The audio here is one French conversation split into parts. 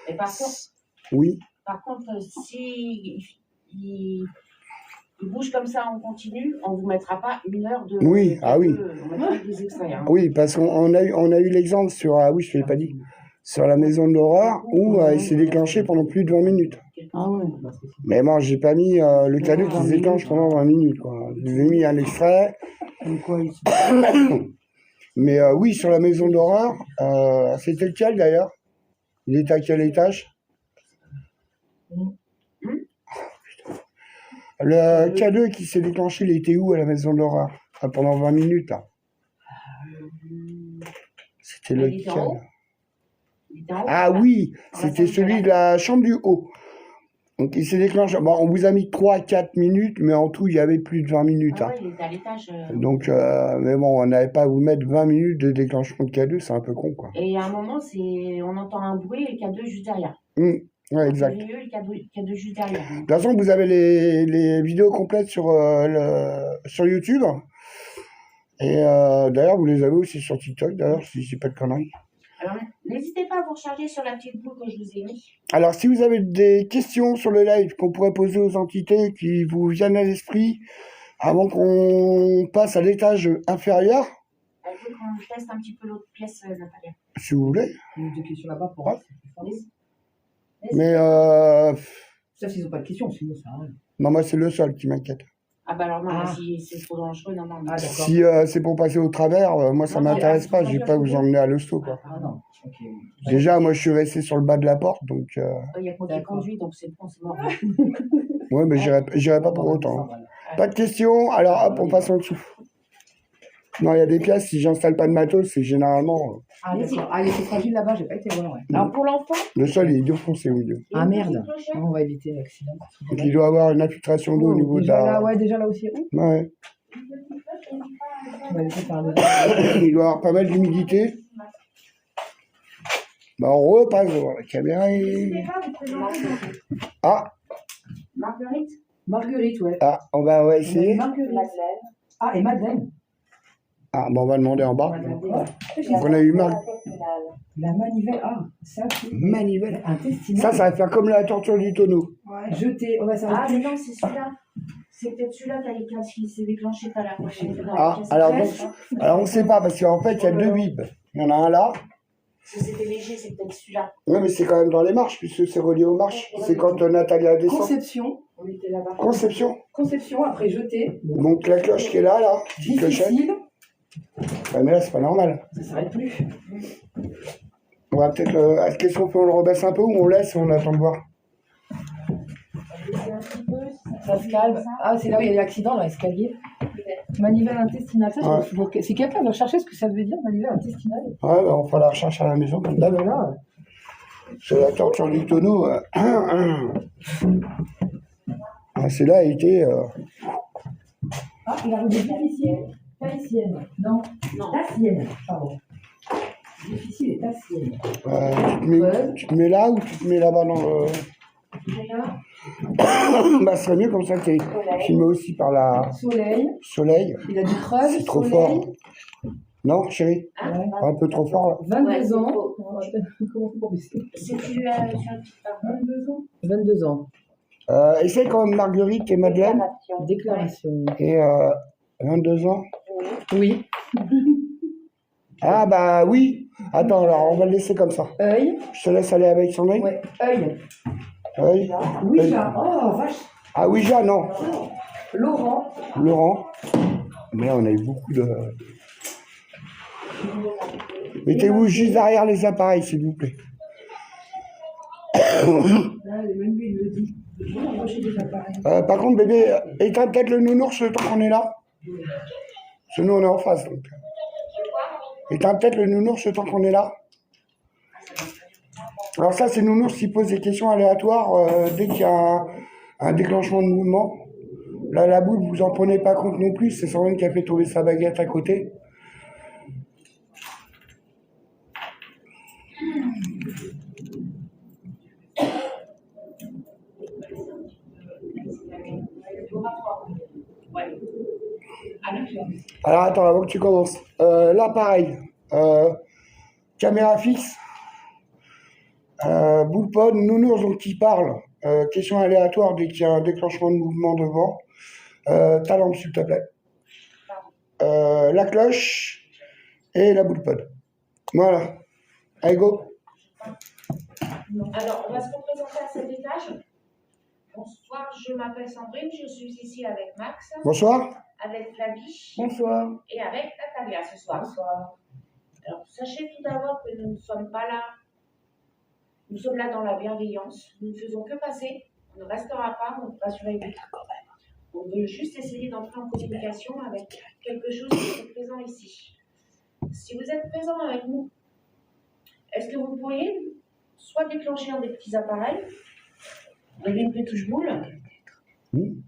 Et Oui. Par contre, si il bouge comme ça en continu, on ne vous mettra pas 1 heure de... Oui, ah oui. On mettra des extraits. Hein. Oui, parce qu'on a eu l'exemple sur, ah oui, je ne l'ai pas dit, sur la maison de l'horreur, où il s'est déclenché pendant plus de 20 minutes. Ah ouais. Mais moi, j'ai pas mis le cadeau qui se déclenche pendant 20 minutes. Quoi. Je vous ai mis un extrait. Mais oui, sur la maison d'horreur, c'était lequel d'ailleurs? Il était à quel étage? Le cadeau qui s'est déclenché, il était où à la maison d'horreur? Enfin, pendant 20 minutes, là. C'était lequel? Ah oui, c'était celui de la chambre du haut. Donc il s'est déclenché. Bon, on vous a mis 3-4 minutes, mais en tout, il y avait plus de 20 minutes. Ah ouais, il était à l'étage. Donc, mais bon, on n'avait pas à vous mettre 20 minutes de déclenchement de K2, c'est un peu con, quoi. Et à un moment, on entend un bruit et le K2 juste derrière. Ouais, exact. Le K2 juste derrière. De toute façon, vous avez les vidéos complètes sur YouTube. Et d'ailleurs, vous les avez aussi sur TikTok, d'ailleurs, si je dis pas de conneries. Alors, n'hésitez pas à vous recharger sur la petite boule que je vous ai mis. Alors, si vous avez des questions sur le live qu'on pourrait poser aux entités qui vous viennent à l'esprit avant qu'on passe à l'étage inférieur. Elle veut qu'on teste un petit peu l'autre pièce, Natalia. Si vous voulez. Il y a des questions là-bas pour eux. Mais Ça, s'ils n'ont pas de questions, sinon ça rien. non, moi, c'est le sol qui m'inquiète. Ah bah alors non, si c'est trop dangereux, non. Ah, d'accord. Si c'est pour passer au travers, moi, ça m'intéresse pas. Je vais pas vous emmener à l'hosto, quoi. Ah non, ok. Déjà, moi, je suis resté sur le bas de la porte, donc... Il y a moi qui conduit, donc c'est bon, c'est mort. Ouais, mais j'irai pas pour autant. Pas de questions, alors hop, on passe en dessous. Non, il y a des pièces, si j'installe pas de matos, c'est généralement... Ah d'accord, il était fragile là-bas, j'ai pas été loin, ouais. Alors pour l'enfant... Le sol, il est défoncé au milieu. Ah merde, on va éviter l'accident. Donc il doit avoir une infiltration d'eau au niveau de déjà la... là, ouais, déjà là aussi. Ouais. On va éviter par le... Il doit avoir pas mal d'humidité. Bah on repasse devant la caméra et... Ah, Marguerite, ouais. ah, on va essayer. Marguerite. Ah, et Madeleine. Ah, bon, on va demander en bas. Donc on a eu La manivelle, ah, ça c'est... Manivelle. Intestinale. Ça va faire comme la torture du tonneau. Ouais, jeté, on va Ah mais non, c'est celui-là. C'est peut-être celui-là qui s'est déclenché par la prochaine. Ah, alors on sait pas, parce qu'en fait, il y a deux bibs. Il y en a un là. Si c'était léger, c'est peut-être celui-là. Oui, mais c'est quand même dans les marches, puisque c'est relié aux marches. C'est quand Natalia descend. Conception. On était là-bas. Conception, après jeté. Donc la cloche qui est là, petite clochette. Difficile. Ouais, mais là, c'est pas normal. Ça s'arrête plus. On va peut-être... Qu'est-ce qu'on fait? On le rebaisse un peu ou on laisse et on attend de voir? Ça se calme. Ah, c'est là où il y a l'accident, dans l'escalier. Manivelle intestinale. Ça, Ouais. c'est quelqu'un de rechercher ce que ça veut dire, manivelle intestinale. Ouais, bah, on fera la recherche à la maison comme d'hab. Là, C'est la torture du tonneau. Ah, c'est là, a été... ah, il a redit difficile. Tahitienne. Non, tassienne. Pardon. Difficile et tassienne. tu te mets là ou tu te mets là-bas dans le... Bah, ce serait mieux comme ça que tu filmé aussi par la... Soleil. Il a du creuse. C'est trop soleil. fort. Non, chérie? Ouais. Un peu trop fort, là. 22 ans. Comment on peut baisser? C'est tu sur un petit peu. 22 ans. 22 ans. Essaye quand même Marguerite et Madeleine. Déclaration. Et 22 ans. Oui. Ah bah oui. Attends, alors on va le laisser comme ça. Œil. Je te laisse aller avec son œil. Ouais. Œil. Œil. Ouija. Oh, vache. Ah Ouija, non. Laurent. Laurent. Mais on a eu beaucoup de... Mettez-vous juste derrière les appareils, s'il vous plaît. Là, même lui, il le dit. Par contre, bébé, éteins peut-être le nounours le temps qu'on est là. Parce que nous, on est en face. Donc. Éteins peut-être le nounours le temps qu'on est là. Alors ça, c'est nounours qui pose des questions aléatoires dès qu'il y a un déclenchement de mouvement. Là, la boule, vous en prenez pas compte non plus. C'est Sandrine qui a fait tomber sa baguette à côté. Alors attends, avant que tu commences. Là, pareil. Caméra fixe. Bullpod, Nounours, donc qui parle. Question aléatoire dès qu'il y a un déclenchement de mouvement devant. Ta lampe, s'il te plaît. La cloche et la Bullpod. Voilà. Allez, go. Alors, on va se représenter à cet étage. Bonsoir, je m'appelle Sandrine, je suis ici avec Max. Bonsoir. Avec Flavie. Bonsoir. Et avec Natalia ce soir. Bonsoir. Alors, sachez tout d'abord que nous ne sommes pas là. Nous sommes là dans la bienveillance. Nous ne faisons que passer. On ne restera pas, donc rassurez-vous. On veut juste essayer d'entrer en communication avec quelque chose qui est présent ici. Si vous êtes présent avec nous, est-ce que vous pourriez soit déclencher un des petits appareils, une petite boule,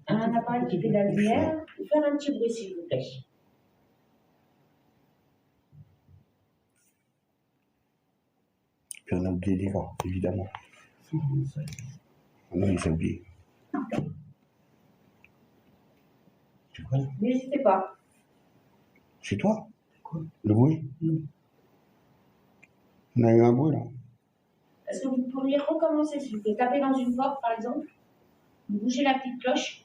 un appareil qui fait de la lumière, ou faire un petit bruit s'il vous plaît. Puis on a oublié les grands, évidemment. Non, il s'est oublié. C'est quoi? N'hésitez pas. C'est toi? Quoi? Le bruit? On a eu un bruit là. Est-ce que vous pourriez recommencer s'il vous plaît? Taper dans une porte par exemple, bouger la petite cloche,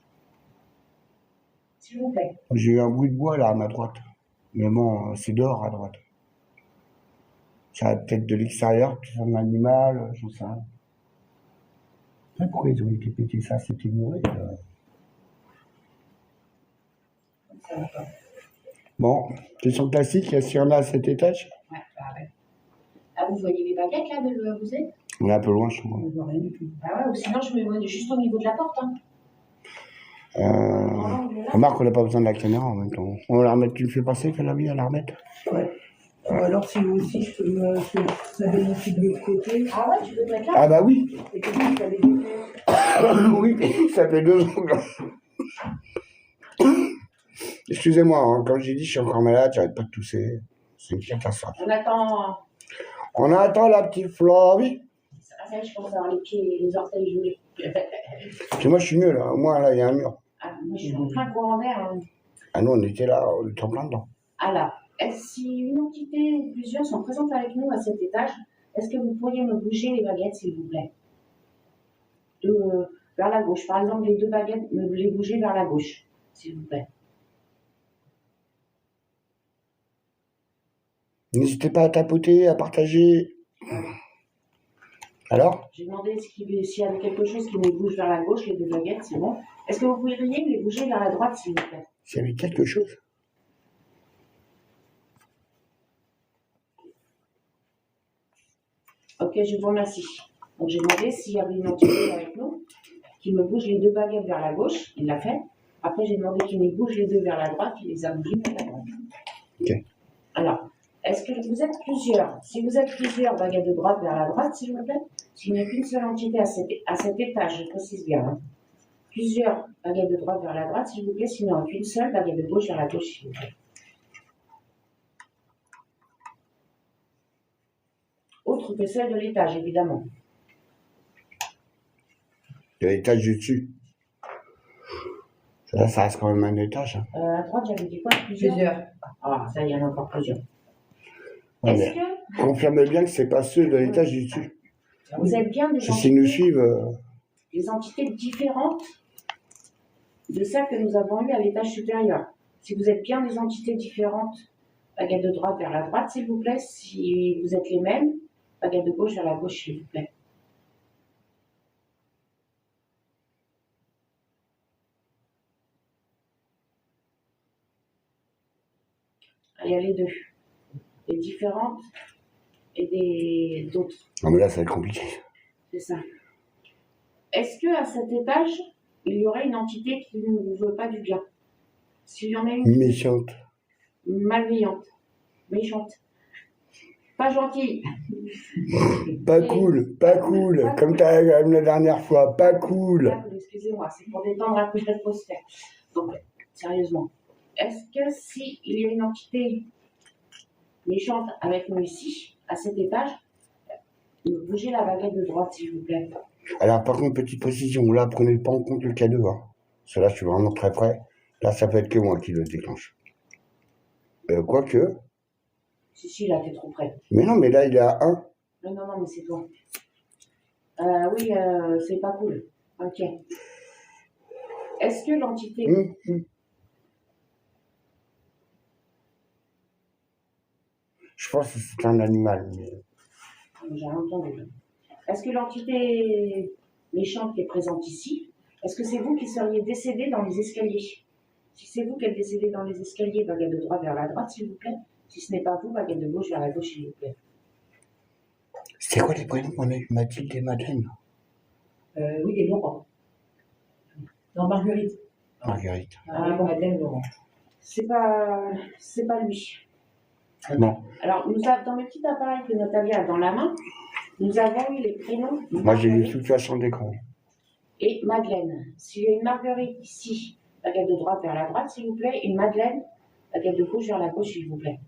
s'il vous plaît. J'ai eu un bruit de bois là à ma droite. Mais bon, c'est dehors à droite. Ça va peut-être de l'extérieur, c'est un animal, je sais pas. Pourquoi ils ont été pétés ça? C'était ignoré. Ça va pas. Bon, question classique, est-ce qu'il y en a à cet étage? Ouais. Ah, vous voyez les baguettes là de là où vous êtes? On est un peu loin, je trouve. Ah ouais, ou sinon je me mets juste au niveau de la porte. Hein. Remarque, on n'a pas besoin de la caméra en même temps. On va la remettre, tu me fais passer, Flavie, à la remettre? Ouais. Alors, si vous aussi, je peux me bénéficie de l'autre côté. Ah ouais, tu peux te mettre là? Ah bah oui. Et que vous avez des... Oui, ça fait 2 secondes. Excusez-moi, hein, comme j'ai dit, je suis encore malade, j'arrête pas de tousser. C'est une catastrophe. On attend la petite Flavie. Ah, ça, je pense avoir les pieds et les orteils gelés. Puis moi, je suis mieux là. Au moins, là, il y a un mur. Ah, moi, je suis en plein courant d'air. Hein. Ah non, on était là, on était en plein dedans. Alors, si une entité ou plusieurs sont présentes avec nous à cet étage, est-ce que vous pourriez me bouger les baguettes, s'il vous plaît? Vers la gauche. Par exemple, les 2 baguettes, me les bouger vers la gauche, s'il vous plaît. N'hésitez pas à tapoter, à partager. Alors? J'ai demandé s'il y avait quelque chose qui me bouge vers la gauche, les 2 baguettes, c'est bon. Est-ce que vous pourriez me les bouger vers la droite, s'il vous plaît? S'il y avait quelque chose. Ok, je vous remercie. Donc j'ai demandé s'il y avait une entité avec nous qui me bouge les 2 baguettes vers la gauche, il l'a fait. Après j'ai demandé qu'il me bouge les 2 vers la droite, il les a bougés vers la droite. Ok. Alors, est-ce que vous êtes plusieurs? Si vous êtes plusieurs baguettes de droite vers la droite, s'il vous plaît, s'il n'y a qu'une seule entité à cet étage, je précise bien, hein. Plusieurs baguettes de droite vers la droite, s'il vous plaît, s'il n'y en a qu'une seule baguette de gauche vers la gauche, s'il vous plaît. Autre que celle de l'étage, évidemment. De l'étage du dessus. Ça reste quand même un étage. Hein. À droite, j'avais dit quoi? Plusieurs. Ah, ça, il y en a encore plusieurs. Ouais, Est-ce que confirmez bien que c'est pas ceux de l'étage du dessus. vous êtes bien des S'ils nous suivent. des entités différentes de celles que nous avons eues à l'étage supérieur? Si vous êtes bien des entités différentes, baguette de droite vers la droite, s'il vous plaît. Si vous êtes les mêmes, baguette de gauche vers la gauche, s'il vous plaît. Il y a les 2. Des différentes et d'autres. Non mais là, ça va être compliqué. C'est ça. Est-ce qu'à cet étage, il y aurait une entité qui ne vous veut pas du bien? S'il y en a une Méchante. malveillante, méchante, pas gentille. Pas cool, pas cool. Pas Comme cool. t'as même la dernière fois, pas cool. Excusez-moi, c'est pour détendre un peu l'atmosphère. Donc, sérieusement, est-ce que s'il y a une entité méchante avec nous ici, à cet étage, bougez la baguette de droite, s'il vous plaît. Alors par contre, petite précision, là, prenez pas en compte le cas 2. Hein. Parce que là, je suis vraiment très près. Là, ça peut être que moi qui le déclenche. Quoique. Si, là, t'es trop près. Mais non, mais là, il est à 1. Non, mais c'est toi. Oui, c'est pas cool. Ok. Est-ce que l'entité... Je pense que c'est un animal. Mais... J'ai entendu. Est-ce que l'entité méchante qui est présente ici, est-ce que c'est vous qui seriez décédé dans les escaliers? Si c'est vous qui êtes décédé dans les escaliers, baguette de droite vers la droite, s'il vous plaît. Si ce n'est pas vous, baguette de gauche vers la gauche, s'il vous plaît. C'est quoi les prénoms qu'on a eu? Mathilde et Madeleine? Oui, et Laurent. Non, Marguerite. Marguerite. Madeleine, Laurent. C'est pas lui. Bon. Alors, nous avons, dans le petit appareil que Natalia a dans la main, nous avons eu les prénoms. Moi, j'ai les situations d'écran. Et Madeleine. S'il y a une Marguerite ici, baguette de droite vers la droite, s'il vous plaît, une Madeleine, baguette de gauche vers la gauche, s'il vous plaît.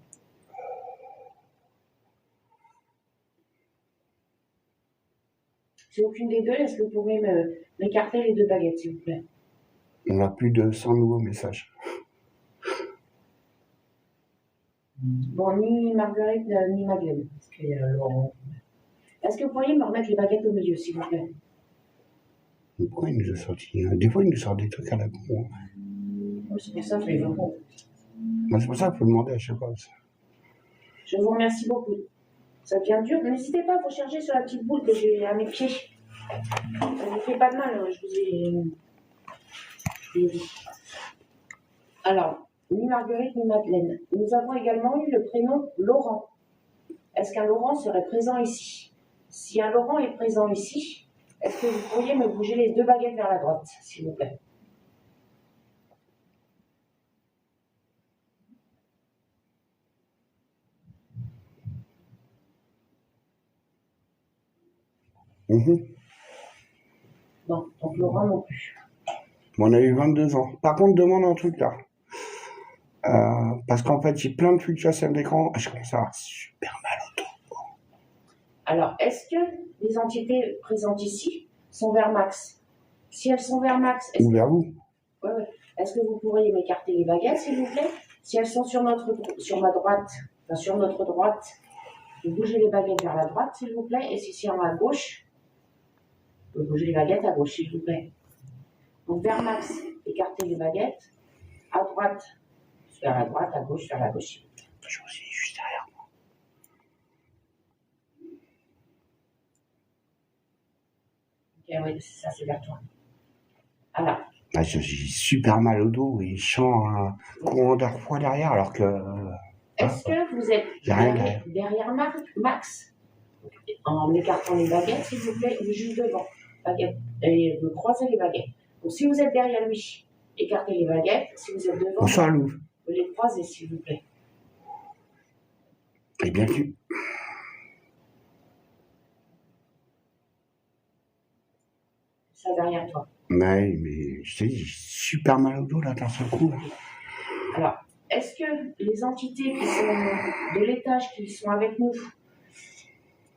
Si aucune des deux, est-ce que vous pouvez m'écarter les deux baguettes, s'il vous plaît? On a plus de 100 nouveaux messages. Bon, ni Marguerite, ni Madeleine. Parce qu'il y a Laurent. Est-ce que vous pourriez me remettre les baguettes au milieu, s'il vous plaît? Pourquoi il nous a sorti? Des fois, il nous sort des trucs à la con. C'est pour ça que je les vois. C'est pour ça qu'il faut demander à chaque fois. Je vous remercie beaucoup. Ça devient dur. N'hésitez pas à vous charger sur la petite boule que j'ai à mes pieds. Ça ne vous fait pas de mal, hein, je vous ai dit. Alors, ni Marguerite ni Madeleine. Nous avons également eu le prénom Laurent. Est-ce qu'un Laurent serait présent ici? Si un Laurent est présent ici, est-ce que vous pourriez me bouger les deux baguettes vers la droite, s'il vous plaît? Non, donc Laurent non plus. On a eu 22 ans. Par contre, demande un truc là. Parce qu'en fait, j'ai plein de fluctuations d'écran et je commence à avoir super mal au dos. Alors, est-ce que les entités présentes ici sont vers Max? Si elles sont vers Max, Ou vers vous? Ouais. Est-ce que vous pourriez m'écarter les baguettes, s'il vous plaît? Si elles sont sur ma droite, enfin sur notre droite, vous bougez les baguettes vers la droite, s'il vous plaît. Et si c'est en à gauche, vous bougez les baguettes à gauche, s'il vous plaît. Donc vers Max, écartez les baguettes. À droite, vers la droite, à gauche, vers la gauche. Je suis juste derrière moi. Ok, oui, c'est ça, c'est vers toi. Alors. J'ai super mal au dos et je sens un courant d'air froid derrière alors que... Est-ce que vous êtes derrière Max? En écartant les baguettes, s'il vous plaît, ou juste devant. Baguette. Et vous croisez les baguettes. Donc si vous êtes derrière lui, écartez les baguettes. Si vous êtes devant, bonsoir Lou. Vous les croisez, s'il vous plaît. Et bien vu. Ça derrière toi. Ouais, mais je te dis, j'ai super mal au dos là d'un seul coup. Là. Alors, est-ce que les entités qui sont de l'étage, qui sont avec nous,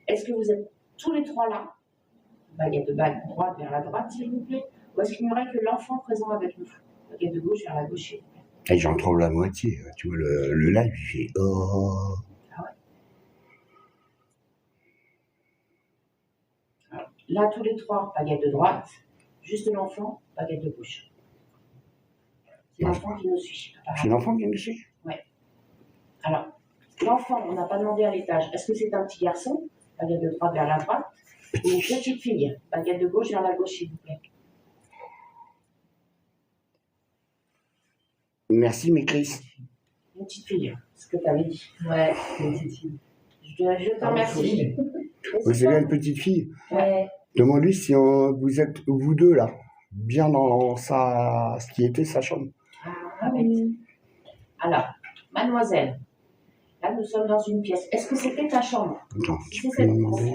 est-ce que vous êtes tous les trois là? Baguette de droite vers la droite, s'il vous plaît. Ou est-ce qu'il n'y aurait que l'enfant présent avec nous? Baguette de gauche vers la gauche, s'il vous plaît. Et j'en trouve la moitié. Tu vois, le live, il fait oh. Ah ouais. Alors, là, tous les trois, baguette de droite. Juste l'enfant, baguette de gauche. C'est l'enfant qui nous suit. C'est l'enfant qui nous suit? Oui. Alors, l'enfant, on n'a pas demandé à l'étage. Est-ce que c'est un petit garçon? Baguette de droite vers la droite. Ou une petite fille? Baguette de gauche vers la gauche, s'il vous plaît. Merci, mais Chris. Une petite fille, ce que tu avais dit. Ouais, une petite fille. Je te remercie. Vous avez une petite fille? Ouais. Demande-lui si vous êtes, vous deux, là, bien dans ce qui était sa chambre. Ah oui. Alors, mademoiselle, là, nous sommes dans une pièce. Est-ce que c'était ta chambre? Attends, tu peux me demander.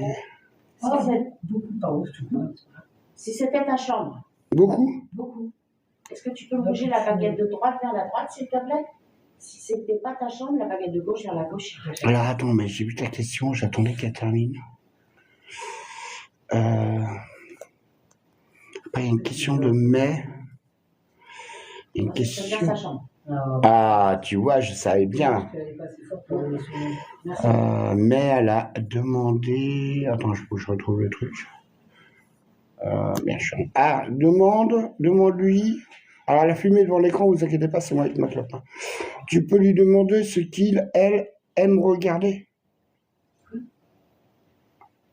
Si c'était ta chambre. Beaucoup? Beaucoup. Est-ce que tu peux bouger la baguette de droite vers la droite, s'il te plaît? Si c'était pas ta chambre, la baguette de gauche vers la gauche. Alors, attends, mais j'ai vu ta question, j'attendais qu'elle termine. Après, il y a une question de mai. Une question. Ah, tu vois, je savais bien. Mais elle a demandé. Attends, je retrouve le truc. Bien sûr. Ah, demande-lui. Alors, la fumée devant l'écran, vous inquiétez pas, c'est moi avec ma clope. Hein. Tu peux lui demander ce qu'il, elle, aime regarder.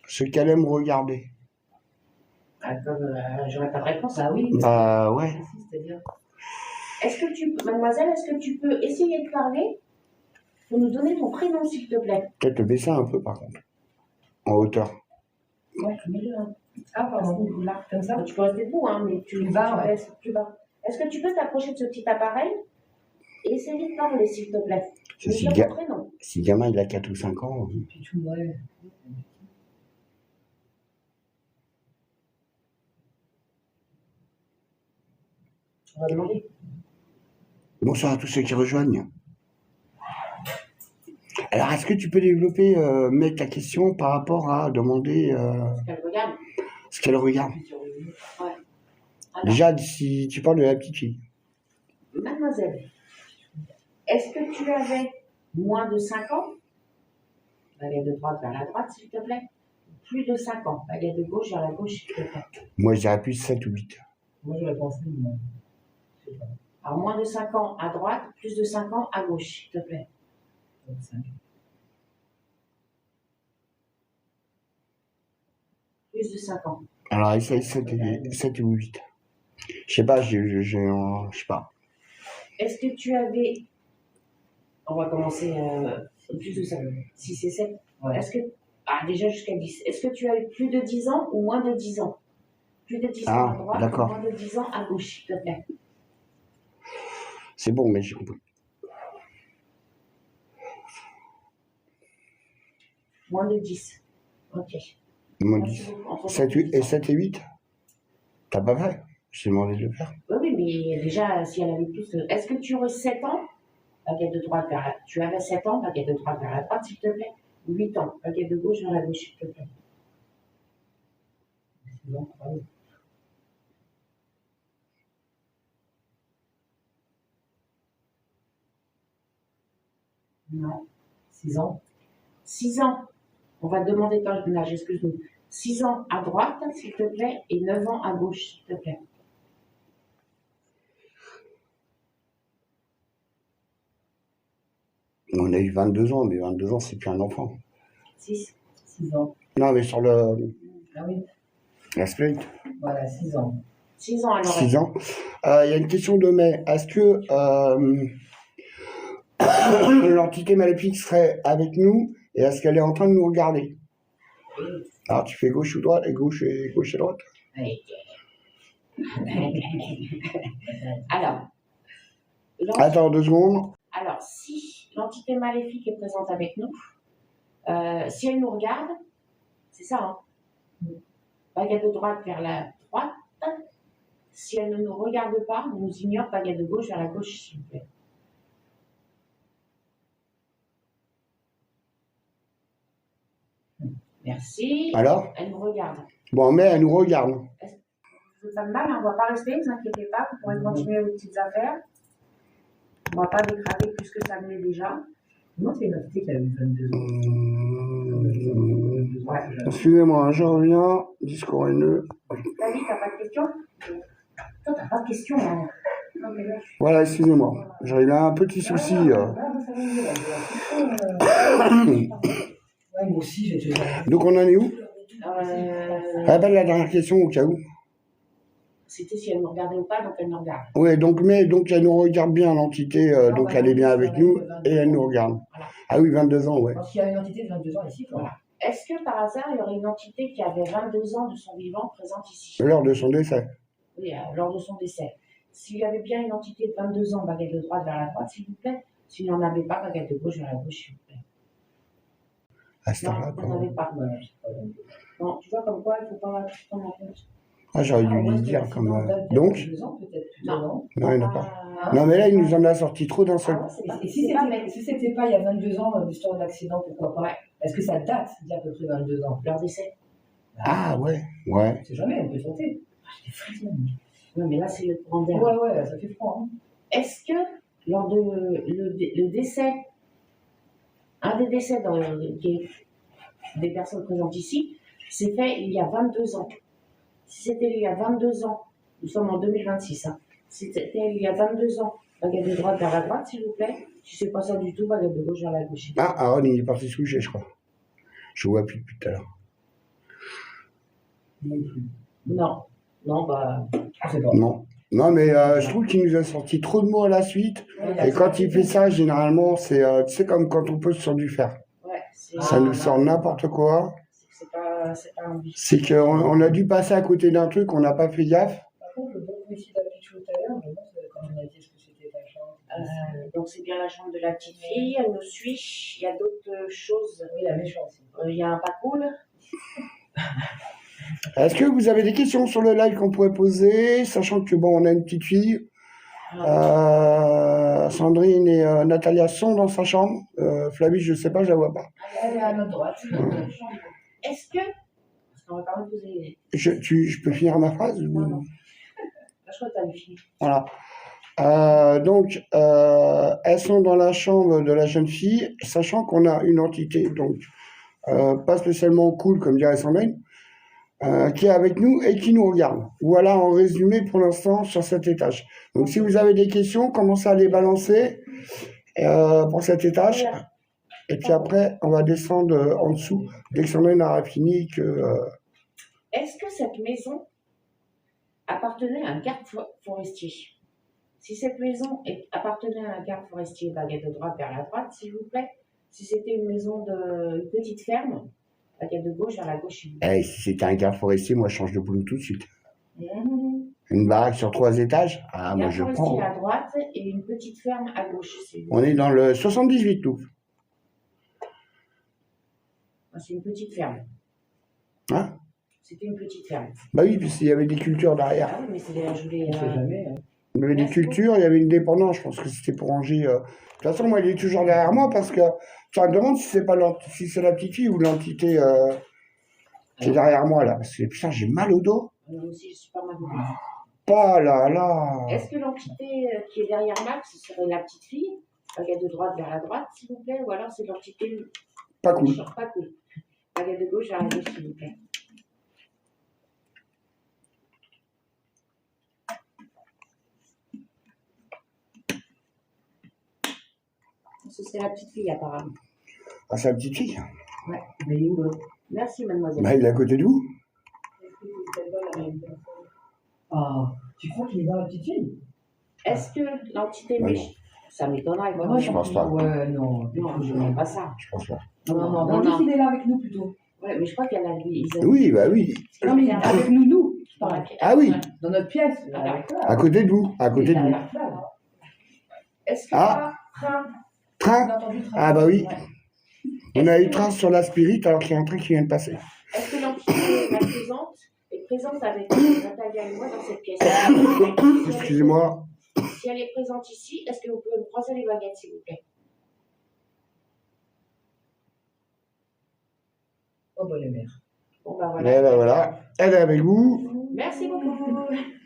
Ce qu'elle aime regarder. J'aurais pas de réponse. Ah oui. Bah, ouais. C'est-à-dire. Mademoiselle, est-ce que tu peux essayer de parler pour nous donner ton prénom, s'il te plaît? Peut-être le baisser un peu, par contre. En hauteur. Ouais, mets-le. Hein. Ah, pardon. Là, Comme ça. tu peux rester debout, hein, mais tu vas, ouais. laisses plus bas. Est-ce que tu peux t'approcher de ce petit appareil et essayer de parler, s'il te plaît? Si le gamin il a 4 ou 5 ans. Pichou, ouais. On va demander. Bonsoir à tous ceux qui rejoignent. Alors, est-ce que tu peux développer, mettre ta question par rapport à demander Ce qu'elle regarde. ce qu'elle regarde? Ouais. Alors, Déjà, si tu parles de la petite fille. mademoiselle, est-ce que tu avais moins de 5 ans? Baguette de droite vers la droite, s'il te plaît. Plus de 5 ans. Baguette de gauche vers la gauche, s'il te plaît. Moi, je dirais plus 7 ou 8. Moi, j'aurais pensé, mais non. Je sais pas. Alors, moins de 5 ans à droite, plus de 5 ans à gauche, s'il te plaît. Donc, 5. Plus de 5 ans. Alors, essaye 7 ou 8. Je sais pas, je sais pas. Est-ce que tu avais. On va commencer plus de 5. 6 et 7. Ouais. Est-ce que. Ah, déjà jusqu'à 10. Est-ce que tu avais plus de 10 ans ou moins de 10 ans? Plus de 10 ans à droite, d'accord. moins de 10 ans à gauche, s'il te plaît. C'est bon, mais j'ai compris. Moins de 10. Ok. Moins Merci 10. beaucoup. Entre 7 et 7 et 8 T'as pas fait? Je t'ai demandé de le faire. Oui, mais déjà, si elle avait plus. Est-ce que tu aurais 7 ans? Baguette de droite vers la. Tu avais 7 ans, baguette de droite vers la droite, s'il te plaît. 8 ans, baguette de gauche vers la gauche, s'il te plaît. Non, ouais. Non. 6 ans. 6 ans. On va te demander ton âge, excuse-nous. 6 ans à droite, s'il te plaît, et 9 ans à gauche, s'il te plaît. On a eu 22 ans, mais 22 ans, c'est plus un enfant. 6. 6 ans. Non, mais sur le. Ah oui. La split. Voilà, 6 ans. 6 ans, alors. 6 ans. Il y a une question de mai. Est-ce que l'entité maléfique serait avec nous et est-ce qu'elle est en train de nous regarder? Alors, tu fais gauche ou droite et gauche et droite. Alors. Attends 2 secondes. Alors, si l'entité maléfique est présente avec nous, si elle nous regarde, c'est ça, hein? Baguette de droite vers la droite. Si elle ne nous regarde pas, nous ignore, baguette de gauche vers la gauche, s'il vous plaît. Merci. Alors? Elle nous regarde. Bon, mais elle nous regarde. Vous n'avez pas de mal, hein, on ne va pas rester, ne vous inquiétez pas, vous pourrez continuer vos petites affaires. On ne va pas décrater plus que ça ne l'est déjà. Comment c'est une entité qui a eu 22 ans? Ouais. Excusez-moi, je reviens. Discours haineux. David, t'as pas de questions? Toi, t'as pas de questions, hein. Non, mais là, Voilà, excusez-moi. J'ai un petit souci. Ouais, moi aussi, j'ai déjà. Donc, on en est où? Rappelle la dernière question au cas où. C'était si elle nous regardait ou pas, donc elle nous regarde. Oui, donc elle nous regarde bien, l'entité, donc elle est bien avec nous et elle nous regarde. Voilà. Ah oui, 22 ans, ouais. Parce qu'il y a une entité de 22 ans ici, quoi. Voilà. Est-ce que par hasard, il y aurait une entité qui avait 22 ans de son vivant présente ici? L'heure de son décès. Oui, lors de son décès. S'il y avait bien une entité de 22 ans, baguette de droite vers la droite, s'il vous plaît. S'il n'y en avait pas, baguette de gauche vers la gauche, s'il vous plaît. À ce temps-là, Non, quoi. vous n'en avez pas. Non, tu vois comme quoi, il ne faut pas tout prendre en compte. Ah, j'aurais dû lui dire comme. Donc? 22 ans, peut-être plutôt, Non. non? Non, il n'y en a pas. Non, mais là, il nous en a sorti trop d'un seul. Ah ouais, c'est pas- Et si c'était pas il y a 22 ans, l'histoire d'accident, pourquoi pas? Ouais. Est-ce que ça date d'il y a à peu près 22 ans? Leur décès. Ah, ouais, ouais. On sait jamais, on peut tenter. J'ai des frissons. Oui, mais là, c'est le courant d'air. Ouais, ça fait froid. Hein. Est-ce que lors de le décès, un des décès des personnes présentes ici, s'est fait il y a 22 ans? Si c'était il y a 22 ans, nous sommes en 2026, hein. Si c'était il y a 22 ans, baguette de droite vers la droite, s'il vous plaît. Si c'est pas ça du tout, baguette de gauche vers la gauche. Ah, Aaron, il est parti se coucher, je crois. Je vois plus depuis tout à l'heure. Non, non, bah, Je sais pas. Non. Non, mais je trouve qu'il nous a sorti trop de mots à la suite. Et quand il fait ça, généralement, c'est tu sais, comme quand on pose sur du fer. ouais, Ça nous sort n'importe quoi. c'est pas un but. C'est qu'on a dû passer à côté d'un truc, on n'a pas fait gaffe. Par contre, le bon policier d'Apichou tout à l'heure, mais bon, quand on a dit ce que c'était ta chambre. Donc c'est bien la chambre de la petite fille, elle nous suit. Il y a d'autres choses. Oui, la méchante. Il y a un pas cool. Est-ce que vous avez des questions sur le live qu'on pourrait poser, sachant que bon, on a une petite fille. Sandrine et Natalia sont dans sa chambre. Flavie, je sais pas, je la vois pas. Elle est à notre droite. Est-ce que. Parce qu'on va quand même poser. Je peux finir ma phrase ou... Non, non. Je crois que t'as fini. Voilà. Donc, elles sont dans la chambre de la jeune fille, sachant qu'on a une entité, donc pas spécialement cool, comme dirait Sandrine, qui est avec nous et qui nous regarde. Voilà en résumé pour l'instant sur cet étage. Donc, si vous avez des questions, commencez à les balancer pour cet étage. Et puis après, on va descendre en dessous dès que Sandrine aura fini. Est-ce que cette maison appartenait à un garde forestier? Si cette maison appartenait à un garde forestier, baguette de droite vers la droite, s'il vous plaît. Si c'était une maison une petite ferme, baguette de gauche vers la gauche, s'il vous plaît. Si c'était un garde forestier, moi je change de boulot tout de suite. Mmh. Une baraque sur 3 étages, ah, moi Garde je forestier prends. à droite et une petite ferme à gauche, s'il vous plaît. On est dans le 78, nous. C'est une petite ferme. Hein? C'était une petite ferme. Bah oui, puisqu'il y avait des cultures derrière. Ah oui, mais c'est je voulais. On sait jamais. Hein. Il y avait des cultures, il y avait une dépendance, je pense que c'était pour ranger. De toute façon, moi, il est toujours derrière moi parce que tu me demandes si c'est pas si c'est la petite fille ou l'entité qui est derrière moi là. Parce que putain, j'ai mal au dos. Moi aussi, je suis pas mal. Pas là, là. Est-ce que l'entité qui est derrière Max, ce serait la petite fille, baguette de droite vers la droite, s'il vous plaît, ou alors c'est l'entité Pas cool. pas cool. Baguette de gauche vers la gauche, s'il vous plaît. Ce serait la petite fille, apparemment. Ah, c'est la petite fille. Ouais. Mais il est où, merci, mademoiselle. Bah, il est à côté de vous. Ah, tu crois qu'il est dans la petite fille? Est-ce que l'entité Bah, méchante. Ça m'étonnerait. Moi, je pense pas. Ouais, non. Non, je n'aime pas ça. Je pense pas. Non, on dit qu'il est là avec nous plutôt. Ouais, mais je crois qu'elle a lui. Oui, bah oui. Non, mais avec nous. Ah oui, Dans notre pièce. à côté de vous. À côté de vous. Est-ce que Ah. train. Train. On a entendu train. Ah bah oui. Ouais. On a eu train sur la Spirit alors qu'il y a un train qui vient de passer. Est-ce que l'entité est présente avec Natalia et moi dans cette pièce? Excusez-moi. Si elle est présente ici, est-ce que vous pouvez me croiser les baguettes, s'il vous plaît? Oh, bah, les mères. Bon, bah Eh ben voilà. Elle est avec vous. Merci beaucoup.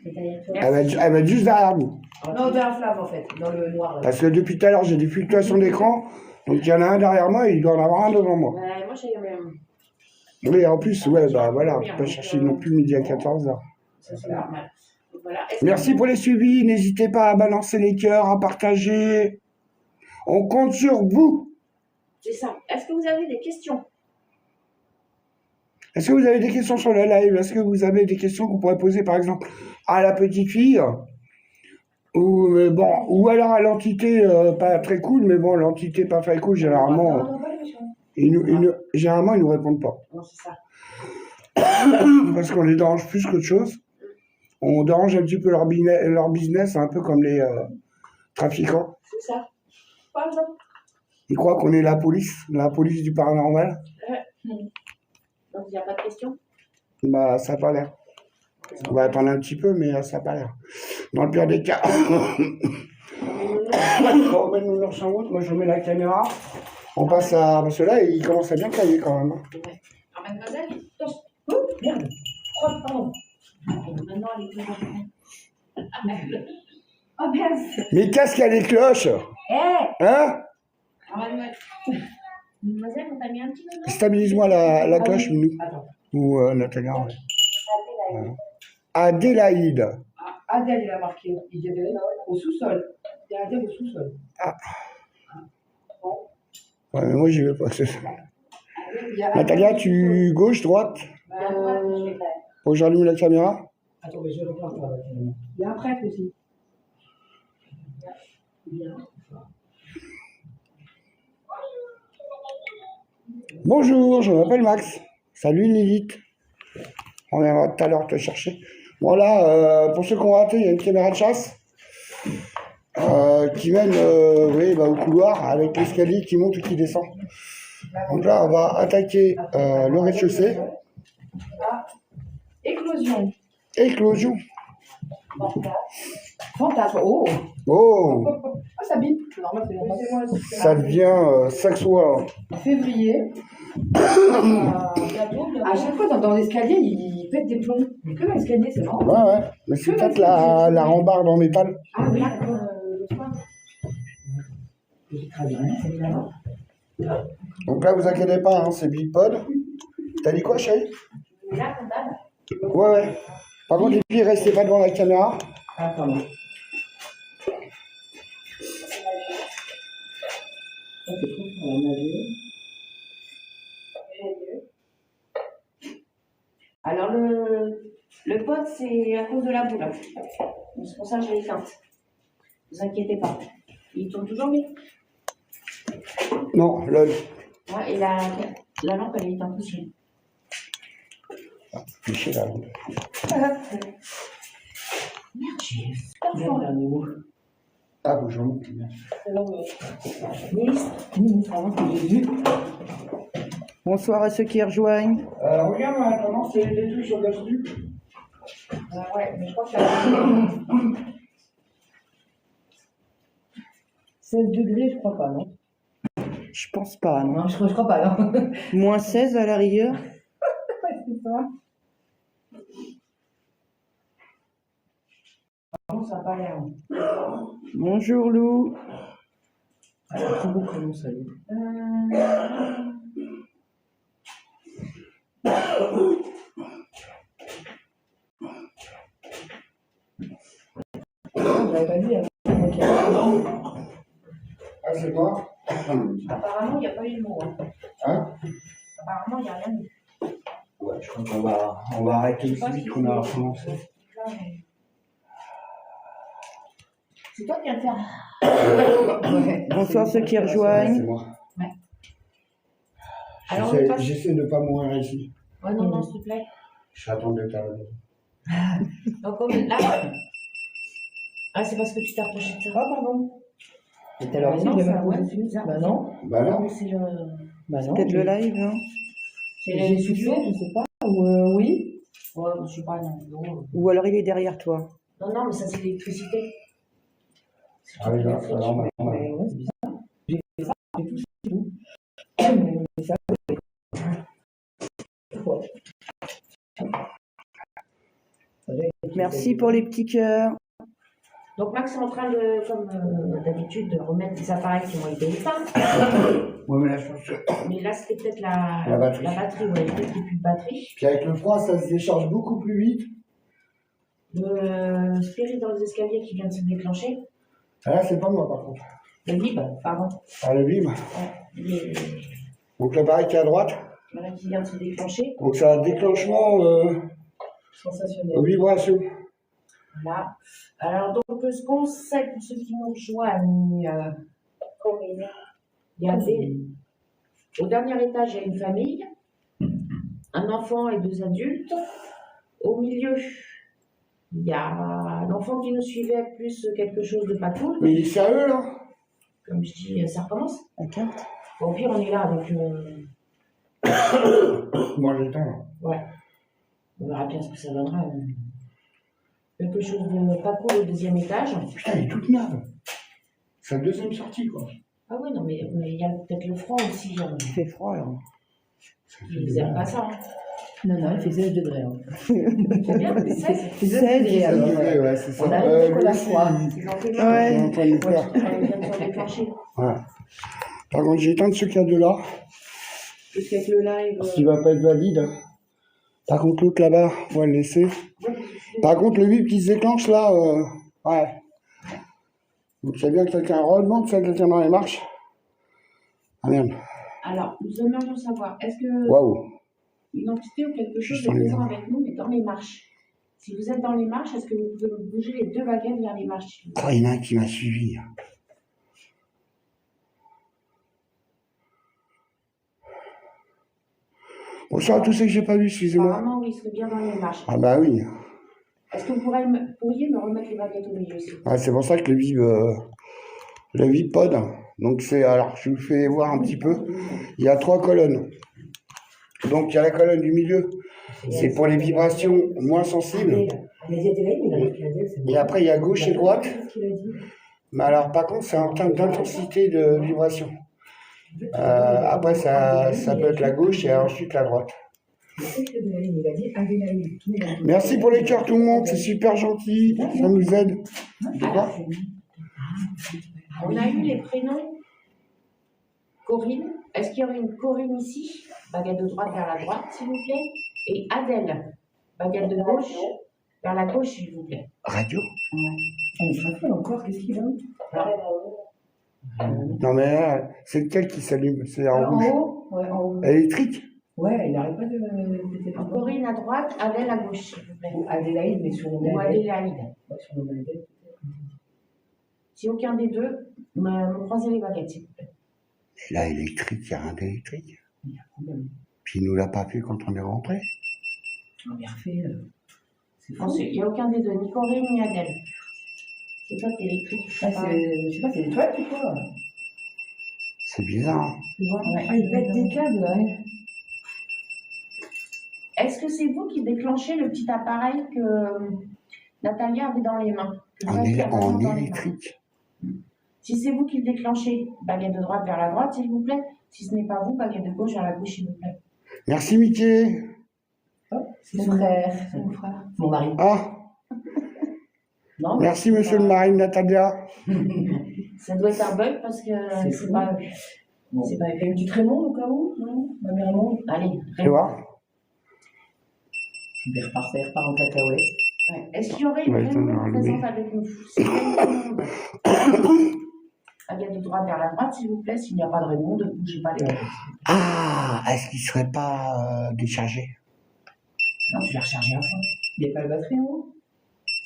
Elle va être juste derrière vous. Non, vers la flamme en fait, dans le noir. Là. Parce que depuis tout à l'heure, j'ai des fluctuations d'écran. Donc il y en a un derrière moi et il doit en avoir un devant moi. Ouais, moi, j'ai même. Oui, en plus, ouais, bah voilà, on peut pas chercher non plus midi à 14h. Ça, c'est normal. Voilà. Merci pour les suivis. N'hésitez pas à balancer les cœurs, à partager. On compte sur vous. C'est ça. Est-ce que vous avez des questions? Est-ce que vous avez des questions sur le live? Est-ce que vous avez des questions que vous pourrez poser, par exemple, à la petite fille? Ou, bon, ou alors à l'entité pas très cool, mais bon, l'entité pas très cool, généralement, Non, pas les méchants. généralement, ils nous répondent pas. Non, c'est ça. Parce qu'on les dérange plus qu'autre chose. On dérange un petit peu leur business, un peu comme les trafiquants. C'est ça. Par exemple. Ils croient qu'on est la police du paranormal. Donc, il n'y a pas de questions? Bah, ça n'a pas l'air. On va attendre un petit peu, mais ça n'a pas l'air. Dans le pire des cas, on met le nounours en route, moi je remets la caméra. On passe à... Parce que là, il commence à bien cailler quand même. Ouais. Alors, mademoiselle, attention. Oh, merde. Pardon. Maintenant, elle est toujours. Oh, merde. Mais casque à les cloches. Eh. Hein? Alors, mademoiselle, on t'a mis un petit nono? Stabilise-moi la cloche, Minou. Attends. Ou Natalia, ouais. Adélaïde. Adèle, il a marqué. Il dit Adèle au sous-sol. Il y a Adèle au sous-sol. Ouais, mais moi, j'y vais pas. C'est ça. Il y a Natalia, Adèle au sous-sol. tu gauche, droite? Faut que j'allume la caméra? Attends, mais je vais reprendre ça. Il y a un prêtre aussi. Bonjour, je m'appelle Max. Salut Lilith. On viendra tout à l'heure te chercher. Voilà, pour ceux qui ont raté, il y a une caméra de chasse qui mène au couloir avec l'escalier qui monte ou qui descend. Donc là, on va attaquer le rez-de-chaussée. Éclosion. Éclosion. Fantasme. Oh. Oh, Ah, ça bip. C'est normal, c'est normal. ça devient sexuel. Février. À chaque fois, dans l'escalier, il pète des plombs. Mais que dans l'escalier, c'est marrant. Ouais. Mais c'est peut-être la rambarde en métal. Ah oui, d'accord. Le soir. J'ai travaillé, c'est évidemment. Donc là, vous inquiétez pas, hein, c'est bipod. T'as dit quoi, chérie? Ouais. Par contre, les pieds, restez pas devant la caméra. Attends. Alors, le pot, c'est à cause de la boule. C'est pour ça que je l'ai éteinte. Ne vous inquiétez pas. Il tourne toujours bien. Non, lol. Ouais, et la lampe, elle est éteinte aussi. Fiché là. Merde, j'ai super fort là. Ah, bonjour. Bonsoir à ceux qui rejoignent. Regarde, maintenant, c'est des trucs sur le dessus. Ouais, mais je crois que ça 16 degrés, je crois pas, non? Je pense pas, non. Non, je crois pas, non. Moins 16 à la rigueur. C'est ça. Non, ça n'a pas l'air. Bonjour Lou. Ah, c'est un très beau prénom, ça. J'avais pas vu. Ok. Ah, c'est quoi? apparemment, il n'y a pas eu le mot. Hein? Apparemment, il n'y a rien eu. Ouais, je crois qu'on va arrêter le site qu'on a commencé. C'est toi qui viens de faire. Bonsoir ceux qui Ouais, rejoignent. c'est moi. Ouais. Alors, on passe. J'essaie de ne pas mourir ici. Ouais, non, s'il te plaît. Je attends d'être à la maison. Donc, comme là. Ah, c'est parce que tu t'es approché de ça. Ah, pardon. Et t'as Non, l'heure ça, ouais, c'est bizarre. Bah non. Bah Non, non. mais c'est le. Bah non. Peut-être le live, non? C'est J'ai le sucé, studio. je sais pas. Ou oui. Ouais, je sais pas, non. Ou alors il est derrière toi. Non, mais ça, c'est l'électricité. Ah oui, non, c'est normal. Mais ouais, c'est bizarre. J'ai fait ça, j'ai tout, c'est tout. Mais ça, Merci pour les petits cœurs. Donc, Max est en train de, comme d'habitude, de remettre des appareils qui ont été éteints. Ouais, mais là, je pense que... Mais là, c'était peut-être la batterie. ouais, peut-être qu'il n'y a plus de batterie. Puis avec le froid, ça se décharge beaucoup plus vite. Le spirit dans les escaliers qui vient de se déclencher. Ah, là, c'est pas moi, par contre. Le vib, pardon. Ah, le bim. Ouais, Donc l'appareil qui est à droite. voilà, qui vient de se déclencher. Donc c'est un déclenchement sensationnel. vibration. Voilà. Alors, donc, ce qu'on sait pour ceux qui nous rejoignent, il y avait, au dernier étage, il y a une famille, un enfant et 2 adultes. Au milieu, il y a l'enfant qui nous suivait, plus quelque chose de pas cool. Mais il est sérieux, là? Comme je dis, ça recommence. Ok. Bon, au pire, on est là avec. Moi, j'éteins, là. Ouais. On verra bien ce que ça donnera. Quelque chose de pas cool au 2e étage. Putain, elle est toute neuve. C'est la 2e sortie, quoi. Ah oui, non, mais il y a peut-être le froid aussi. Il fait froid là. Ils n'aiment pas ça. Hein. Non, il fait 16 degrés. Hein. C'est bien, mais 16. C'est 16 degrés alors. Ouais, ouais, c'est ça. On arrive au lui la aussi, froid. Ils ont fait il est en train de le faire. Ils viennent de se déclencher. Ouais. Par contre, j'ai éteint ce cadeau-là, Parce qu'avec le live. parce qu'il va pas être valide. Par contre, l'autre là-bas, on va le laisser. Ouais, parce que Par contre, le bip qui se déclenche là, ouais. Donc c'est bien que quelqu'un redemande, c'est quelqu'un dans les marches. Ah merde. Alors, nous aimerions savoir, est-ce que Waouh. une entité ou quelque chose Juste est en présent lumière. avec nous, mais dans les marches? Si vous êtes dans les marches, est-ce que vous pouvez bouger les deux baguettes vers les marches? Oh, il y en a un qui m'a suivi. Bonsoir à tous ceux que j'ai pas vus, excusez-moi. Apparemment, oui, il serait bien dans les marches. Ah bah oui. Est-ce que vous pourriez me remettre les baguettes au milieu, s'il vous plaît? Ah, c'est pour ça que le Vipod, donc c'est, alors je vous fais voir un petit peu, il y a 3 colonnes. Donc il y a la colonne du milieu, c'est pour les vibrations moins sensibles. Et après il y a gauche et droite. Mais alors par contre c'est en termes d'intensité de vibration. Après ça peut être la gauche et ensuite la droite. Merci pour les cœurs tout le monde, c'est super gentil, ça nous aide. De quoi? On a eu les prénoms Corinne. Est-ce qu'il y aurait une Corinne ici? Baguette de droite vers la droite, s'il vous plaît. Et Adèle. Baguette de gauche vers la gauche, s'il vous plaît. Radio? Il sera fait encore, qu'est-ce qu'il a? Non mais là, c'est lequel qui s'allume? C'est en En rouge. haut? Ouais, en haut. Électrique? Ouais, il n'arrête pas de péter le Corinne à droite, Adèle à gauche, s'il vous plaît. Ou Adélaïde, mais sur le Ou Adélaïde. Ouais, sur le Adèle. Si aucun des deux, me croisez les baguettes, s'il vous plaît. Et là, électrique, il n'y a rien d'électrique. Il y a un problème. Puis il nous l'a pas fait quand on est rentré. On est refait. C'est fou. Ensuite, il n'y a aucun des deux, ni Corinne ni Adèle. C'est toi qui es électrique. Ah, je sais pas, c'est des toilettes ou quoi? C'est bizarre. Hein. Tu vois, ouais. Ah, ils pètent des câbles, ouais. Est-ce que c'est vous qui déclenchez le petit appareil que Natalia avait dans les mains? Que vous aviez En dans les mains. électrique. Si c'est vous qui le déclenchez, baguette de droite vers la droite, s'il vous plaît. Si ce n'est pas vous, baguette de gauche vers la gauche, s'il vous plaît. Merci Mickey. C'est mon frère. C'est mon frère. Mon mari. Ah, Non, merci monsieur le mari de Natalia. Ça doit être un bug parce que C'est c'est fou. pas. Bon. C'est pas une petite Raymond au cas où? Non? Ma mère Raymond? Allez, Tu vois? Il repart en cacahuète. ouais. Est-ce qu'il y aurait une Ouais, Raymond attends, présente avec nous? S'il y a une Raymond, baguette de droite vers la droite, s'il vous plaît. S'il n'y a pas de Raymond, ne bougez pas les baguettes. Ah, est-ce qu'il serait pas déchargé? Non, je vais recharger à fond. Il n'y a pas la batterie en haut?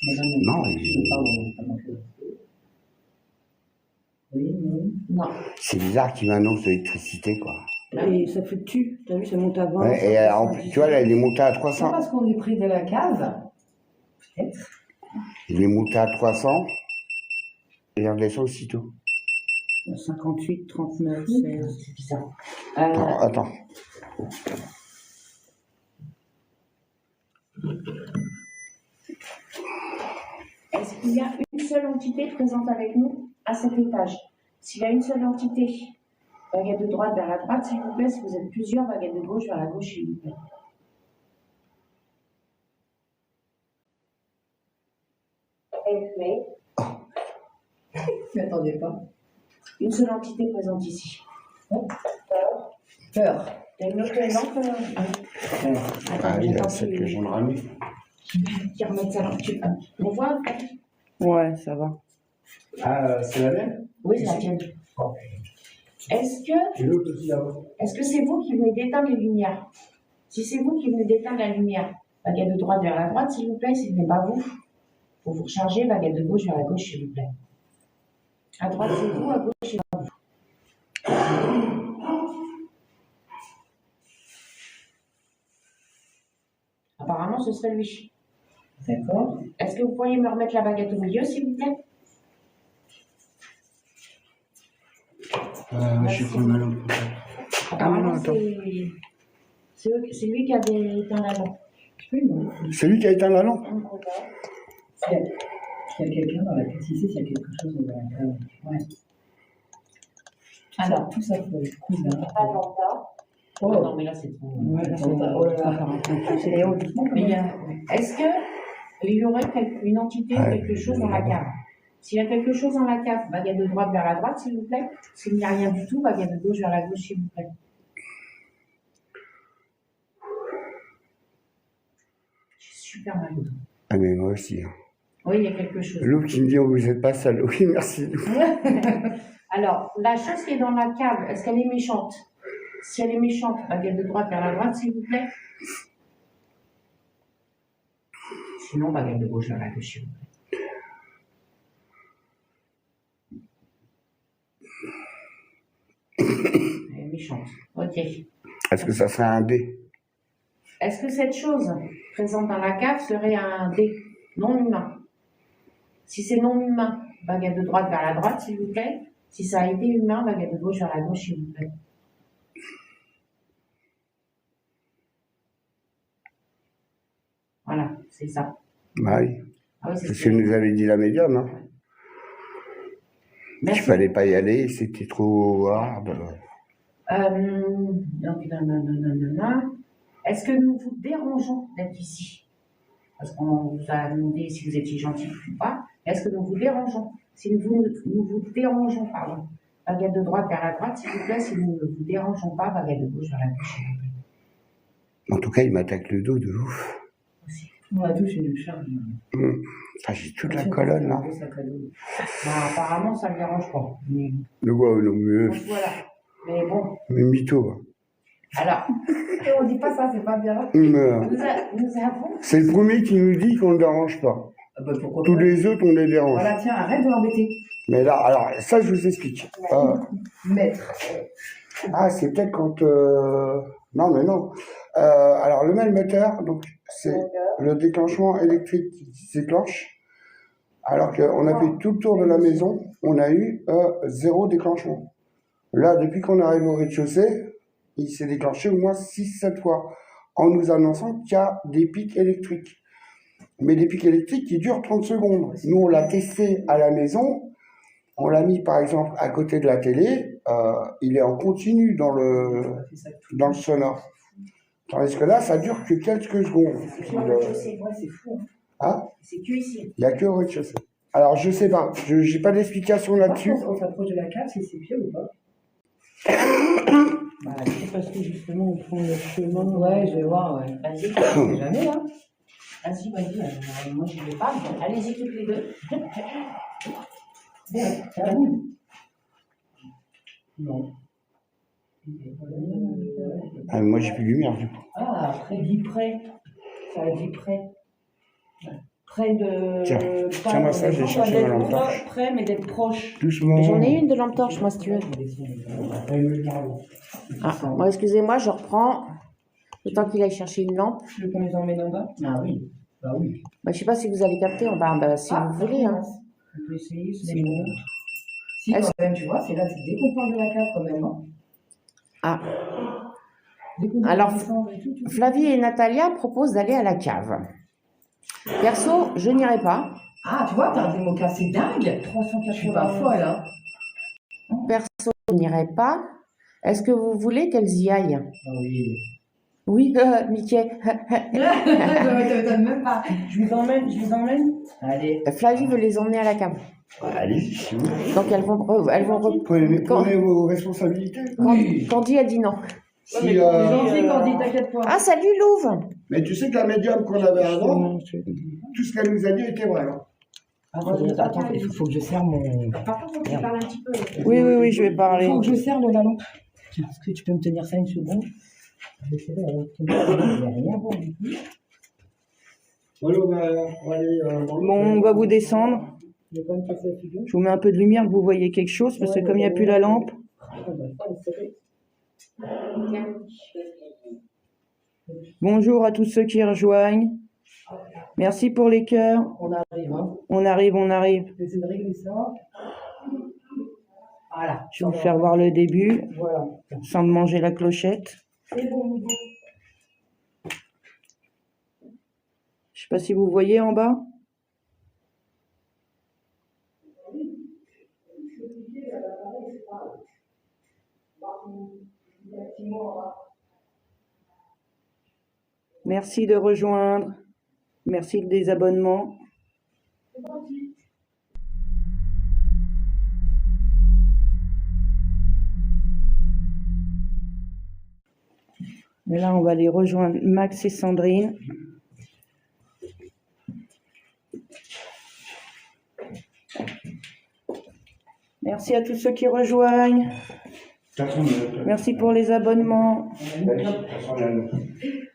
Non, Pardon. Oui, non. Non. c'est bizarre qu'il m'annonce de l'électricité, quoi. Et ça fluctue. T'as vu, ça monte à 20. Ouais, et en plus, tu vois, là, il est monté à C'est 300. parce qu'on est près de la cave. Peut-être. Il est monté à 300. Et il redescend aussitôt. 58, 39, 16. C'est bizarre. Attends. Est-ce qu'il y a une seule entité présente avec nous à cet étage? S'il y a une seule entité, baguette de droite vers la droite, s'il vous plaît. Si vous êtes plusieurs, baguette de gauche vers la gauche, s'il vous plaît. Je ne m'attendais pas. Une seule entité présente ici. Peur. T'as une autre lampe? Ah oui, là, celle que j'en ai ramenée. Qui remettent sa lampe. On voit? Ouais, ça va. Ah, c'est la même? Oui, c'est la tienne. Est-ce que Et l'autre aussi là-bas. Est-ce que c'est vous qui venez d'éteindre les lumières? Si c'est vous qui venez d'éteindre la lumière, baguette de droite vers la droite, s'il vous plaît. Si ce n'est pas vous, pour vous recharger, baguette de gauche vers la gauche, s'il vous plaît. À droite, c'est vous, à gauche, c'est pas vous. Apparemment, ce serait lui. D'accord. Est-ce que vous pourriez me remettre la baguette au milieu, s'il vous plaît? Je sais pas le malin. Apparemment, attends. c'est lui qui avait éteint la lampe. C'est lui qui a éteint la lampe? S'il y a quelqu'un dans la pièce ici, s'il y a quelque chose dans la cave. Ouais. Alors, tout ça pour les cousin. Oh non, mais là, c'est trop. Ouais, là, c'est pas. Oh là là. C'est les autres. Mais est-ce qu'il y aurait une entité ou quelque chose dans la cave? S'il y a quelque chose dans la cave, baguette de droite vers la droite, s'il vous plaît. S'il n'y a rien du tout, baguette de gauche vers la gauche, s'il vous plaît. J'ai super mal au dos. Ah, mais moi aussi. Hein. Oui, il y a quelque chose. Lou qui me dit, oh, vous n'êtes pas sale. Oui, merci, Lou. Alors, la chose qui est dans la cave, est-ce qu'elle est méchante? Si elle est méchante, baguette de droite vers la droite, s'il vous plaît. Sinon, baguette de gauche vers la gauche, s'il vous plaît. Elle est méchante. Ok. Est-ce que ça serait un dé? Est-ce que cette chose présente dans la cave serait un dé non humain? Si c'est non humain, baguette de droite vers la droite, s'il vous plaît. Si ça a été humain, baguette de gauche vers la gauche, s'il vous plaît. Voilà, c'est ça. Bah oui. Ah oui, C'est ce que nous avait dit la médium. Hein. Il Merci. fallait pas y aller, c'était trop hard. Donc, nanana. Est-ce que nous vous dérangeons d'être ici? Parce qu'on vous a demandé si vous étiez gentil ou pas. Est-ce que nous vous dérangeons? Si nous vous dérangeons, pardon. Baguette de droite vers la droite, s'il vous plaît. Si nous ne vous dérangeons pas, baguette de gauche vers la gauche, s'il vous plaît. En tout cas, il m'attaque le dos de ouf. Aussi. On a tous une charge. Ah, j'ai toute la colonne là. Bah, apparemment, ça ne me dérange pas. Mais, Le voit, non, mais, donc, voilà. Mais bon. mais mytho. Hein. Alors, On dit pas ça, c'est pas bien. nous avons. C'est le premier qui nous dit qu'on ne dérange pas. Ah bah, pourquoi Tous pas. les autres, on les dérange. Voilà, tiens, arrête de l'embêter. Mais là, alors, ça, je vous explique. Maître. Ah, c'est peut-être quand... Non, mais non. Alors, le même moteur, donc, c'est le déclenchement électrique qui se déclenche. Alors qu'on a fait tout le tour de la maison, on a eu 0 déclenchement. Là, depuis qu'on arrive au rez-de-chaussée, il s'est déclenché au moins 6-7 fois, en nous annonçant qu'il y a des pics électriques. Mais des pics électriques qui durent 30 secondes. Nous, on l'a testé à la maison, on l'a mis par exemple à côté de la télé, il est en continu dans le sonore. Tandis que là, ça dure que quelques secondes. C'est fou. Hein? C'est que ici. Il n'y a que au rez-de-chaussée. Alors, je sais pas, je n'ai pas d'explication là-dessus. On s'approche de la cave, c'est ses pieds ou pas? Bah, c'est parce que justement, on prend le chemin. Ouais, je vais voir, ouais. Vas-y, C'est jamais là. vas-y. Moi, je ne vais pas. Allez-y toutes les deux. Ça roule. Non. Ah, moi, j'ai plus de lumière du coup. Ah, Après, dit près. Ça a dit près. Près de. Tiens, pas- tiens-moi ça, j'ai pas cherché d'être ma lampe torche. près, mais d'être proche. Doucement. J'en ai une de lampe torche, moi, si tu veux. Ah, bon, excusez-moi, je reprends. Le temps qu'il aille chercher une lampe. Tu veux qu'on les emmène en bas? Ah oui. Bah oui. Bah, je sais pas si vous avez capté en bas, bah, si vous voulez. Hein. On peut essayer, C'est c'est bon. Si, Est-ce- quand même, tu vois, c'est là, c'est dès qu'on parle de la cave, quand même. Hein. Ah, Dès qu'on Alors, descend et tout, Flavie et Natalia proposent d'aller à la cave. Perso, je n'irai pas. Ah, tu vois, t'as un démo cassé dingue. 380. Je suis pas folle, hein. Perso, je n'irai pas. Est-ce que vous voulez qu'elles y aillent? Ah oui. Oui, Mickey. Je m'étonne même pas. Je vous emmène. Allez. Flavie veut les emmener à la cave. Allez-y, si vous voulez. Donc elles vont Prenez vos responsabilités. Candy a dit non. Si, C'est gentil, Candy, t'inquiète pas. Ah, salut Louve. mais tu sais que la médium qu'on avait avant, tout ce qu'elle nous a dit était vrai. Hein. Attends, il faut que je serre mon. Par contre, faut que tu parles un petit peu. Oui, je vais parler. Il faut que je serre la lampe. Tiens, est-ce que tu peux me tenir ça une seconde? Je vais serrer la lampe. Il n'y a rien bon du tout. Voilà, on va aller dans le- Bon, on va vous descendre. Je vais pas me casser la figure. Je vous mets un peu de lumière, que vous voyez quelque chose, parce que comme il n'y a plus la lampe. On va pas le serrer. Bonjour à tous ceux qui rejoignent. Merci pour les cœurs. On arrive, hein. On arrive. Je vais essayer de régler ça. Voilà. Je vais vous faire voir le début, Voilà. sans me manger la clochette. C'est bon, Hugo. Je sais pas si vous voyez en bas. Merci de rejoindre. Merci des abonnements. Et là, on va aller rejoindre Max et Sandrine. Merci à tous ceux qui rejoignent. Merci pour les abonnements.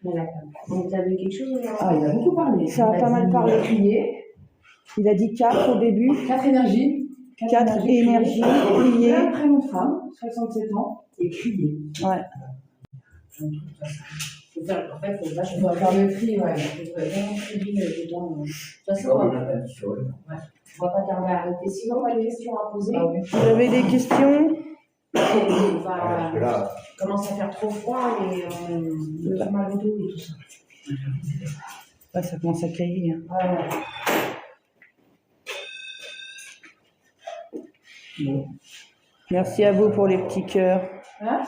Donc, tu as vu quelque chose Ah, il a beaucoup parlé. Ça a pas mal parlé. Il a crié. Il a dit 4 au début. 4 énergies. 4 énergies, prier. Un prénom de femme, 67 ans, et crier. Ouais. En fait, faut On doit faire le cri, ouais. Faut vraiment crier dedans. De toute façon, on va pas tarder à arrêter. Sinon, on a des questions à poser. Ah oui. Vous avez des questions? Il va commencer à faire trop froid et on a mal au dos et tout ça. Ouais, ça commence à cailler. Hein. Bon. Merci à vous pour les petits cœurs. Hein?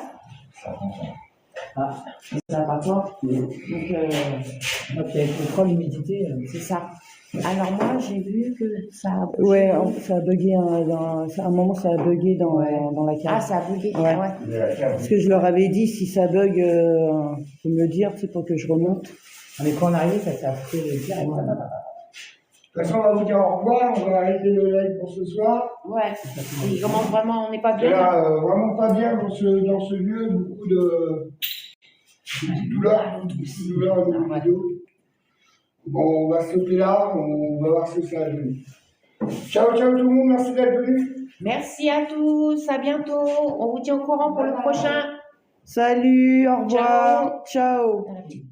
Ah, ça va toi. Donc, avec trop l'humidité. C'est ça. Alors moi, j'ai vu que ça a bougé. Ouais, ça a bugué. À un moment, ça a bugué dans la cave. Ah, ça a bugué. Ouais. Ouais. Parce que je leur avais dit, si ça bug, faut me le dire, c'est pour que je remonte. Mais quand on est arrivé, ça s'est fait direct. De toute façon, on va vous dire au revoir, on va arrêter le live pour ce soir. Ouais. Il commence vraiment, on n'est pas Et bien. là, vraiment pas bien dans ce lieu, beaucoup de douleurs dans le vidéo. Bon, on va stopper là, on va voir ce que ça va donner. Ciao, ciao tout le monde, merci d'être venu. Merci à tous, à bientôt. On vous tient au courant pour le prochain. Salut, au revoir, ciao. Ciao.